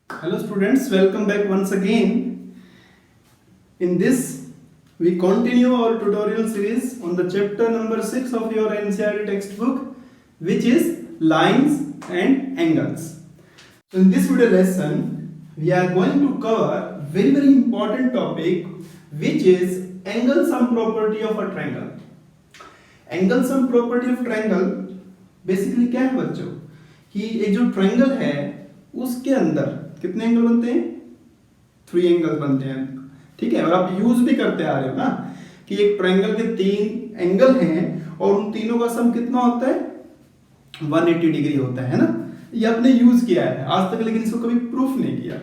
Hello students, welcome back once again. In this, we continue our tutorial series on the chapter number 6 of your NCERT textbook, which is lines and angles. So in this video lesson, we are going to cover very important topic, which is angle sum property of a triangle. Angle sum property of triangle basically क्या है बच्चों कि एक जो triangle है उसके अंदर कितने एंगल बनते हैं? 3 एंगल्स बनते हैं, ठीक है। और आप यूज भी करते आ रहे हो ना कि एक ट्रायंगल के 3 एंगल हैं और उन तीनों का सम कितना होता है? 180 डिग्री होता है ना। ये आपने यूज किया है आज तक, लेकिन इसको कभी प्रूफ नहीं किया,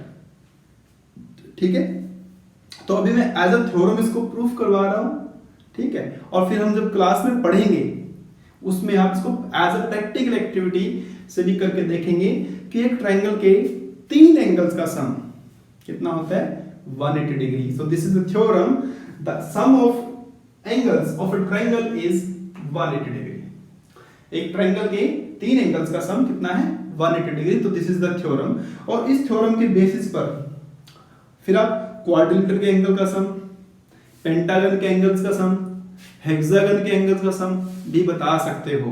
ठीक है। तो अभी मैं एज अ थ्योरम इसको प्रूफ करवा रहा हूं, ठीक है। और फिर हम जब क्लास में पढ़ेंगे उसमें आप इसको एज अ प्रैक्टिकल एक्टिविटी से भी करके देखेंगे कि एक ट्रायंगल के 3 एंगल्स का सम कितना होता है? 180 degree. So this is the theorem, the sum of angles of a triangle is 180 degree. एक ट्रायंगल के 3 एंगल्स का सम कितना है? 180 डिग्री। तो दिस इज द थ्योरम। और इस थ्योरम के बेसिस पर फिर आप क्वाड्रिलेटरल के एंगल का सम, पेंटागन के एंगल्स का सम, हेक्सागन के एंगल्स का सम भी बता सकते हो।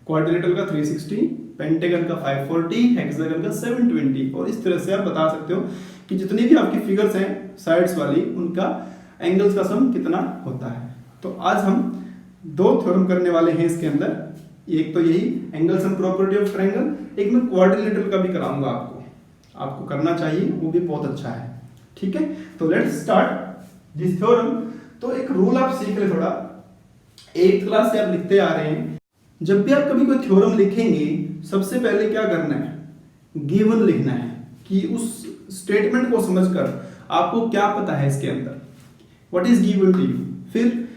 क्वाड्रिलेटरल का 360, पेंटागन का 540, हेक्सागन का 720। और इस तरह से आप बता सकते हो कि जितनी भी आपकी फिगर्स हैं साइड्स वाली, उनका एंगल्स का सम कितना होता है। तो आज हम 2 थ्योरम करने वाले हैं इसके अंदर। एक तो यही angle sum property of triangle, एक मैं क्वाड्रिलेटरल का भी कराऊंगा आपको करना चाहिए, वो भी बहुत अच्छा है, ठीक है। तो लेट्स स्टार्ट दिस थ्योरम। तो एक रूल आप सीख ले थोड़ा, 8th क्लास से आप लिखते आ रहे हैं। जब भी आप कभी कोई थ्योरम लिखेंगे सबसे पहले क्या करना है? गिवन लिखना है कि उस स्टेटमेंट को समझकर आपको क्या पता है इसके अंदर, what is given to you, फिर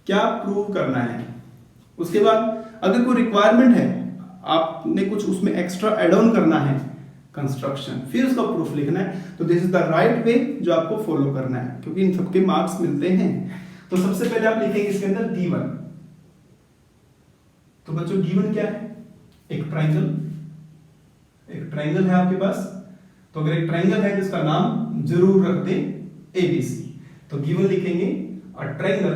क्या प्रूव करना है। उसके बाद अगर कोई रिक्वायरमेंट है, आपने कुछ उसमें एक्स्ट्रा एड ऑन करना है, कंस्ट्रक्शन, फिर उसका प्रूफ लिखना है। तो this is the right way जो आपको फॉलो करना है, क्योंकि इन सबके मार्क्स मिलते हैं। तो सबसे पहले आप लिखेंगे इसके अंदर गिवन। तो बच्चों गिवन क्या है? एक ट्रायंगल है आपके पास। तो अगर एक ट्रायंगल है तो इसका नाम जरूर रख दें एबीसी। तो गिवन लिखेंगे a triangle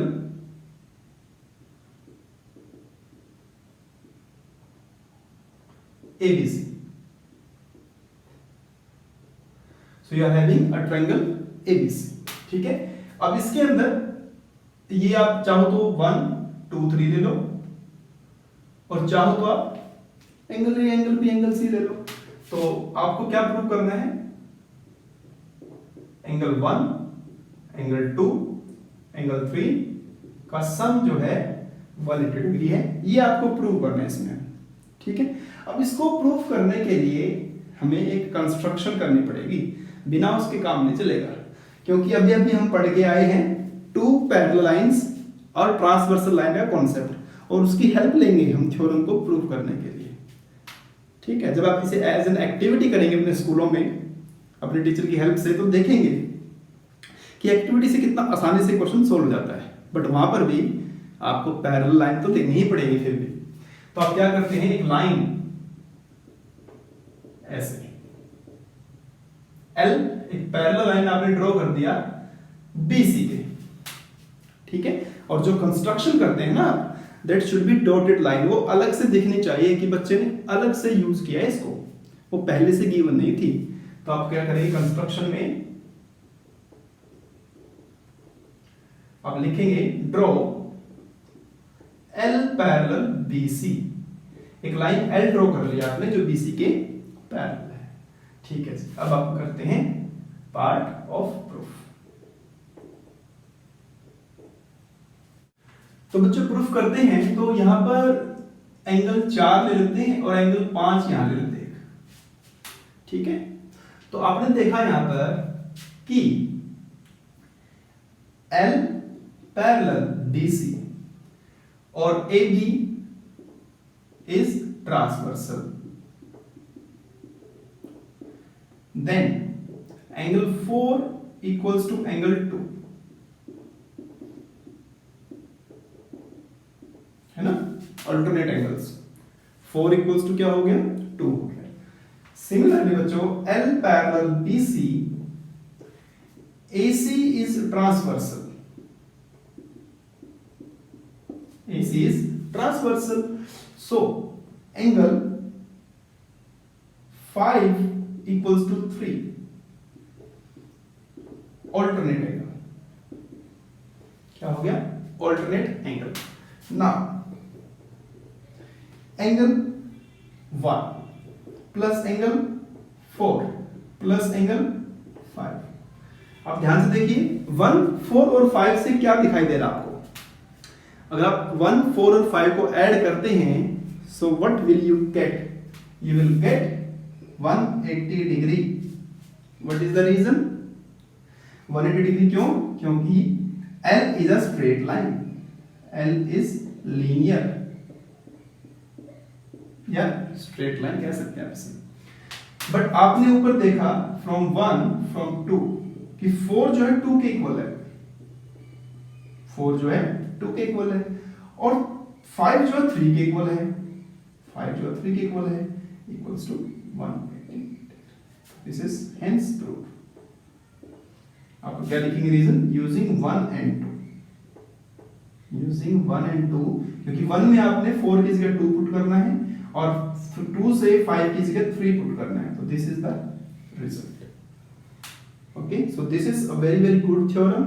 ABC. So you are having a triangle ABC, ठीक है। अब इसके अंदर ये आप चाहो तो 1 2 3 ले लो, और चाहो तो आप angle A angle B angle C ले लो। तो आपको क्या प्रूव करना है? एंगल 1 एंगल 2 एंगल 3 का सम जो है 180 डिग्री है, ये आपको प्रूव करना है इसमें, ठीक है। अब इसको प्रूव करने के लिए हमें एक कंस्ट्रक्शन करनी पड़ेगी, बिना उसके काम नहीं चलेगा। क्योंकि अभी अभी हम पढ़ के आए हैं 2 पैरेलल लाइंस और ट्रांसवर्सल लाइन का कॉन्सेप्ट, और उसकी हेल्प लेंगे हम थ्योरम को प्रूव करने के लिए, ठीक है। जब आप इसे एज एन एक्टिविटी करेंगे अपने स्कूलों में अपने टीचर की हेल्प से, तो देखेंगे कि एक्टिविटी से कितना आसानी से क्वेश्चन सोल्व हो जाता है। बट वहां पर भी आपको पैरेलल लाइन तो लेनी ही पड़ेगी फिर भी। तो आप क्या करते हैं, एक लाइन ऐसे L, एक पैरेलल लाइन आपने ड्रॉ कर दिया BC के, ठीक है। और जो कंस्ट्रक्शन करते हैं ना, that should be dotted line. वो अलग से दिखनी चाहिए कि बच्चे ने अलग से यूज किया है इसको, वो पहले से गिवन नहीं थी। तो आप क्या करेंगे, कंस्ट्रक्शन में आप लिखेंगे ड्रॉ L पैरेलल BC। एक लाइन L ड्रॉ कर लिया आपने जो BC के पैरेलल है, ठीक है। अब आप करते हैं पार्ट ऑफ प्रूफ। तो बच्चों प्रूफ करते हैं, तो यहां पर एंगल 4 ले लेते हैं और एंगल 5 यहां ले लेते हैं, ठीक है। तो आपने देखा यहां पर कि L पैरेलल BC और AB is transversal, then angle 4 equals to angle 2, है ना। अल्टरनेट एंगल्स 4 इक्वल्स टू क्या हो गया? 2 हो गया। सिमिलरली बच्चों L parallel BC, AC is transversal. AC is transversal. So angle 5 equals to 3. Alternate angle. क्या हो गया? Alternate angle. Now angle 1 plus angle 4 plus angle 5. आप ध्यान से देखिए 1, 4 और 5 से क्या दिखाई दे रहा है आपको? अगर आप 1, 4 और 5 को ऐड करते हैं, so what will you get? You will get 180 degree. What is the reason? 180 degree क्यों? क्योंकि L is a straight line. L is linear. या स्ट्रेट लाइन कह सकते हैं आप इसे। बट आपने ऊपर देखा फ्रॉम 1 फ्रॉम 2 कि 4 जो है 2 के इक्वल है, 4 जो है 2 के इक्वल है, और 5 जो है 3 के इक्वल है, 5 जो है 3 के इक्वल है, equals to 180. This is hence proof. आपको क्या लिखेंगे reason? Using 1 and 2. Using 1 and 2 क्योंकि 1 में आपने 4 की जगह 2 पुट करना है और 2 से 5 की जगह 3 पुट करना है, तो this is the result. Okay, so this is a very very good theorem.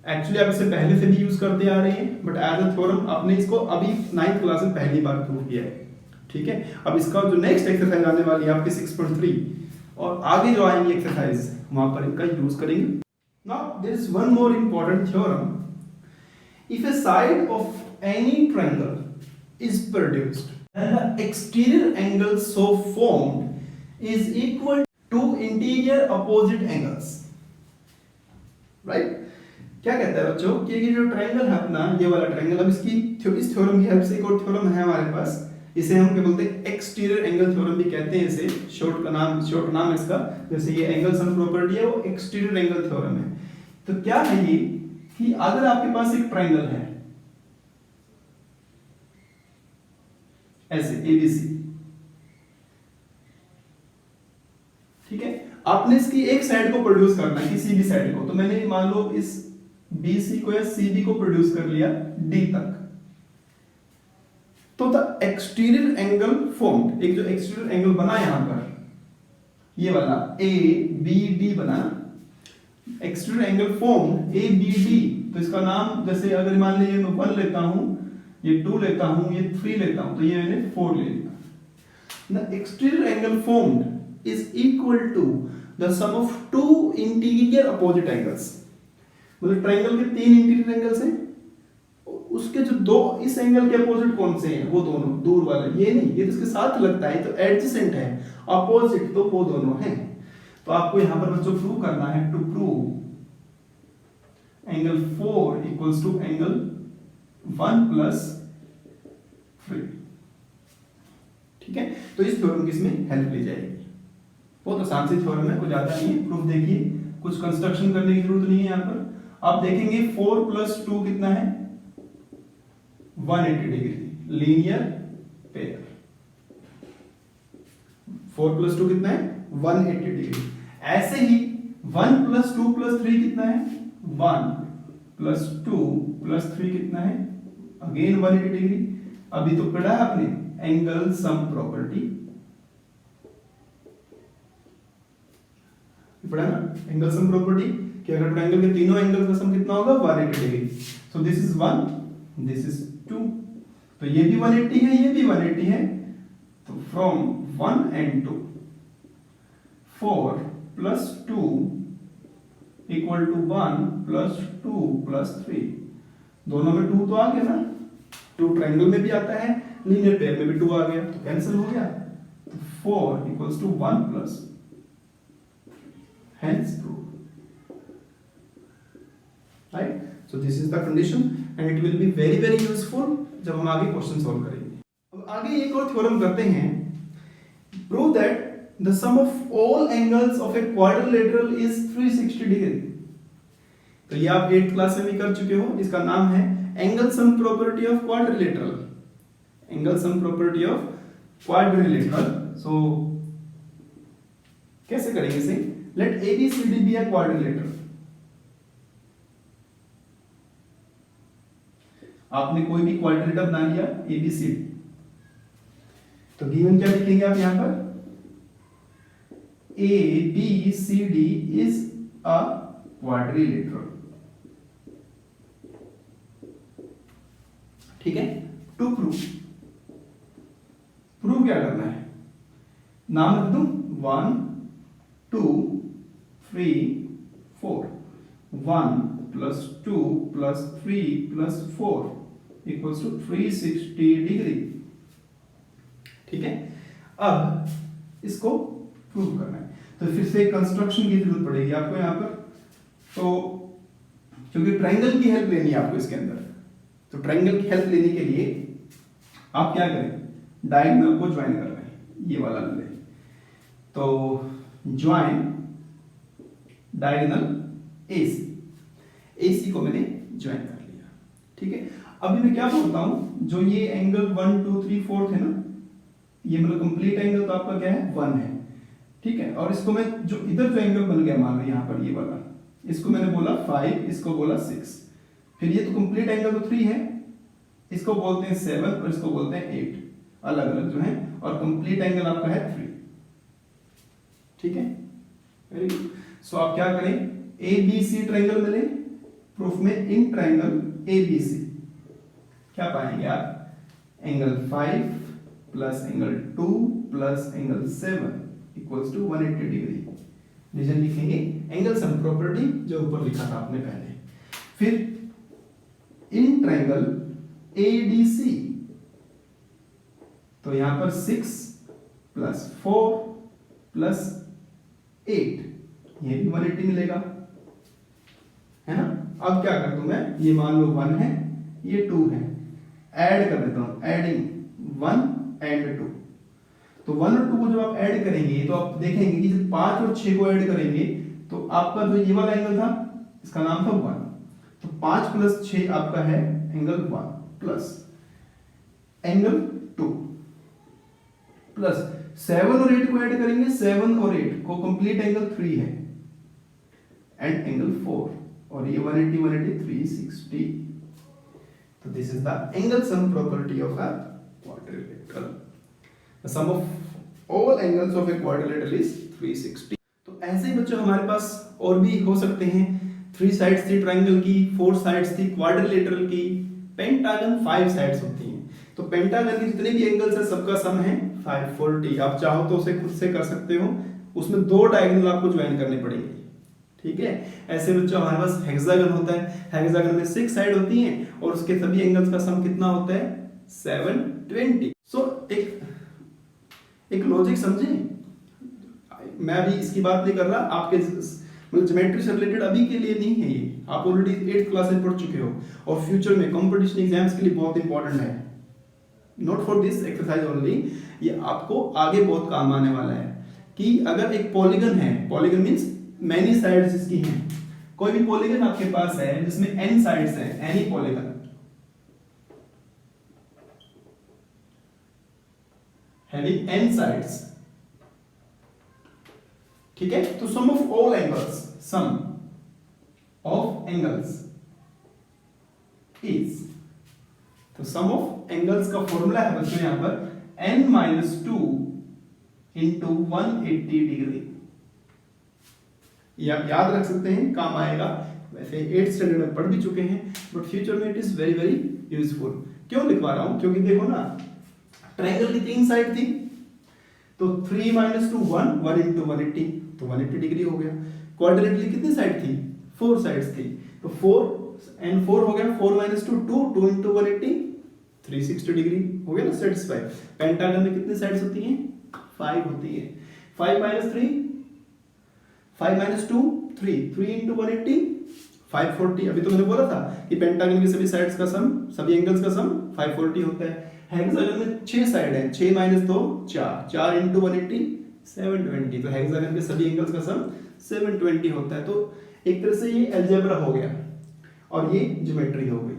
Actually आप इसे पहले से भी यूज करते आ रहे हैं, बट एज अ थ्योरम आपने इसको अभी 9th क्लास में पहली बार प्रूव किया है. ठीक है, अब इसका जो नेक्स्ट एक्सरसाइज आने वाली है आपकी 6.3 और आगे जो आएंगे एक्सरसाइज वहां पर इनका यूज करेंगे. Now there is one more important theorem. If a side of any triangle is produced and the exterior angle so formed is equal to interior opposite angles. Right? क्या कहता है बच्चों कि ये जो ट्रायंगल है अपना, ये वाला ट्रायंगल, अब इस थ्योरम की हेल्प से एक और थ्योरम है हमारे पास, इसे हम क्या बोलते हैं? एक्सटीरियर एंगल थ्योरम भी कहते हैं इसे. शॉर्ट नाम इसका, जैसे ये एंगल सम प्रॉपर्टी है वो एक्सटीरियर एंगल थ्योरम है. तो क्या है ये कि अगर आपके पास एक ट्रायंगल है ऐसे ABC, ठीक है, आपने इसकी एक साइड को प्रोड्यूस करना है, किसी भी साइड को. तो मैंने मान लो इस BC को या CB को प्रोड्यूस कर लिया D तक, तो द एक्सटीरियर एंगल फॉर्म्ड, एक जो एक्सटीरियर एंगल बना यहां पर, ये वाला ABD बना, एक्सटीरियर एंगल फॉर्म्ड ABD. तो इसका नाम, जैसे अगर मान लीजिए मैं 1 लेता हूं, ये 2 लेता हूं, ये 3 लेता हूं, तो ये मैंने 4 ले लिया. The exterior angle formed is equal to the sum of 2 interior opposite angles. मतलब ट्रायंगल के 3 इंटीरियर एंगल्स हैं, उसके जो 2 इस एंगल के अपोजिट कौन से हैं? वो दोनों दूर वाले, ये नहीं, ये तो इसके साथ लगता है, तो एडजेसेंट है. अपोजिट तो वो दोनों हैं. तो आपको यहां पर बच्चों प्रूव करना है, to prove angle 4 equals to angle 1 plus 3. ठीक है, तो इस थ्योरम की इसमें हेल्प ली जाएगी. बहुत आसान सी थ्योरम है, कुछ ज्यादा नहीं है. प्रूफ देखिए, कुछ कंस्ट्रक्शन करने की जरूरत नहीं है. यहां पर आप देखेंगे 4 plus 2 कितना है? 180 डिग्री, लीनियर पेयर. 4 plus 2 कितना है? 180 डिग्री. ऐसे ही 1 plus 2 plus 3 कितना है? 1 plus 2 plus 3 कितना है? Again 180 degree. अभी तो पढ़ा है आपने एंगल सम प्रॉपर्टी, पढ़ा ना एंगल सम प्रॉपर्टी कि अगर ट्रायंगल के तीनों एंगल का सम कितना होगा? 180 degree. So this is 1, this is 2. तो ये भी 180 है, ये भी 180 है. तो from 1 and 2, 4 plus 2 equal to 1 plus 2 plus 3. दोनों में 2 तो आ गया ना, 2 ट्रायंगल में भी आता है, लीनियर पेयर में भी 2 आ गया, तो कैंसिल हो गया. तो 4 equals to 1 plus, hence proof. Right? So this is the condition and it will be very very useful जब हम आगे क्वेश्चन सॉल्व करेंगे. अब आगे एक और थ्योरम करते हैं. Prove that the sum of all angles of a quadrilateral is 360 degree. तो ये आप 8th क्लास में भी कर चुके हो. इसका नाम है angle sum property of quadrilateral. Angle sum property of quadrilateral. So कैसे करेंगे इसे? Let ABCD be a quadrilateral. आपने कोई भी क्वाड्रिलेटरल बना लिया ABCD, तो गिवन क्या लिखेंगे आप यहां पर? ABCD is a quadrilateral. ठीक है। टू प्रूव क्या करना है? नाम रख दूं 1 2 3 4। 1 + 2 + 3 + 4 इक्वल्स टू 360 डिग्री। ठीक है। अब इसको प्रूव करना है, तो फिर से कंस्ट्रक्शन की जरूरत पड़ेगी आपको यहां पर। तो क्योंकि ट्रायंगल की हेल्प लेनी है आपको इसके अंदर, तो ट्रायंगल की हेल्प लेने के लिए आप क्या करें? डायगोनल को ज्वाइन कर रहे हैं, ये वाला ले। तो ज्वाइन डायगोनल AC को मैंने ज्वाइन कर लिया। ठीक है। अभी मैं क्या बोलता हूं, जो ये एंगल 1 2 3 4 थे ना, ये मतलब कंप्लीट एंगल तो आपका क्या है? 1 है। ठीक है। और इसको मैं जो इधर जो एंगल बन गया मान लो यहां पर ये वाला, इसको मैंने बोला 5, इसको बोला 6। फिर ये तो कंप्लीट एंगल तो 3 है, इसको बोलते हैं 7 और इसको बोलते हैं 8, अलग अलग जो है। और कंप्लीट एंगल आपका है 3। ठीक है। Very good. सो आप क्या करें? ABC ट्रायंगल मिले प्रूफ में, इन ट्रायंगल ABC क्या पाएंगे आप? Angle 5 plus angle 2 plus angle 7 equals to 180 degree. Reason लिखेंगे एंगल सम प्रॉपर्टी, जो ऊपर लिखा था आपने पहले। फिर इन ट्रायंगल ADC, तो यहां पर 6 + 4 + 8, ये भी 180 मिलेगा, है ना। अब क्या कर दूं मैं? ये मान लो 1 है, ये 2 है, ऐड कर देता हूं, एडिंग 1 and 2। तो 1 और 2 को जब आप ऐड करेंगे तो आप देखेंगे कि जब 5 और 6 को ऐड करेंगे तो आपका जो ये वाला एंगल था, इसका नाम था 1, तो 5 + 6 आपका है एंगल 1 प्लस एंगल 2 प्लस 7 और 8 को ऐड करेंगे, 7 और 8 को कंप्लीट एंगल 3 है, एंड एंगल 4, और ये 180 180 360। तो this is the angle sum property of a quadrilateral. The sum of all angles of a quadrilateral is 360। तो ऐसे ही बच्चों हमारे पास और भी हो सकते हैं। 3 साइड्स थी ट्रायंगल की, 4 साइड्स थी क्वाड्रिलेटरल की, पेंटागन 5 साइड्स होती हैं। तो पेंटागन के जितने भी एंगल्स हैं सबका सम है 540। आप चाहो तो उसे खुद से कर सकते हो, उसमें 2 डायगोनल आपको ज्वाइन करने पड़ेंगे। ठीक है। ऐसे बच्चों हमारे पास हेक्सागन होता है, हेक्सागन में 6 साइड होती हैं और उसके सभी एंगल्स का सम कितना होता है? 720। सो एक लॉजिक समझे, मैं अभी इसकी बात नहीं कर रहा, आपके मतलब ज्योमेट्री से रिलेटेड अभी के लिए नहीं है ये, आप ऑलरेडी 8th क्लास में पढ़ चुके हो और फ्यूचर में कंपटीशन एग्जाम्स के लिए बहुत इंपॉर्टेंट है। Not for this exercise only, ये आपको आगे बहुत काम आने वाला है। कि अगर एक पॉलीगन है, पॉलीगन मींस मैनी साइड्स इसकी हैं, कोई भी पॉलीगन आपके पास है जिसमें n साइड्स हैं, any polygon having n sides, ठीक है। तो sum of all angles, sum of angles is, तो sum of angles का फॉर्मूला है बच्चों यहां पर n - 2 into 180 डिग्री। ये आप याद रख सकते हैं, काम आएगा। वैसे 8th स्टैंडर्ड में पढ़ भी चुके हैं, बट फ्यूचर में it is very very useful. क्यों लिखवा रहा हूं? क्योंकि देखो ना, ट्रायंगल की 3 साइड थी, तो 3 - 2 1, 1 into 180, तो 180 डिग्री हो गया। क्वाड्रिलेटरल की कितनी साइड थी? 4 साइड्स थी, तो 4 and 4 हो गया, 4 - 2 2, 2 into 180 360 डिग्री हो गया ना, सेटिस्फाई। पेंटागन में कितनी साइड्स होती हैं? 5 होती है। 5 - 3, 5 - 2 3, 3 into 180 540। अभी तो मैंने बोला था कि पेंटागन की सभी साइड्स का सम, सभी एंगल्स का सम 540 होता है। हेक्सागन में 6 साइड है, 6 - 2 4, 4 into 180 720। तो हेक्सागन के सभी एंगल्स का सम 720 होता है। तो एक तरह से ये अलजेब्रा हो गया और ये ज्योमेट्री हो गई।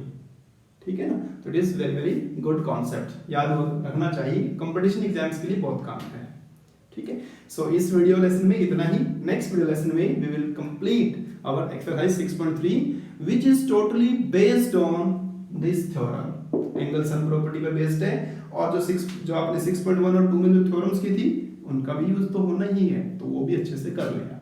ठीक है ना। तो it is very very good concept, याद रखना चाहिए, कंपटीशन एग्जाम्स के लिए बहुत काम है। ठीक है। सो इस वीडियो लेसन में इतना ही। नेक्स्ट वीडियो लेसन में we will complete our exercise 6.3 which is totally based on this theorem. Angle sum property पे बेस्ड है, और जो आपने 6.1 और 2 में जो थ्योरम्स की थी उनका भी यूज तो होना ही है, तो वो भी अच्छे से कर लेना।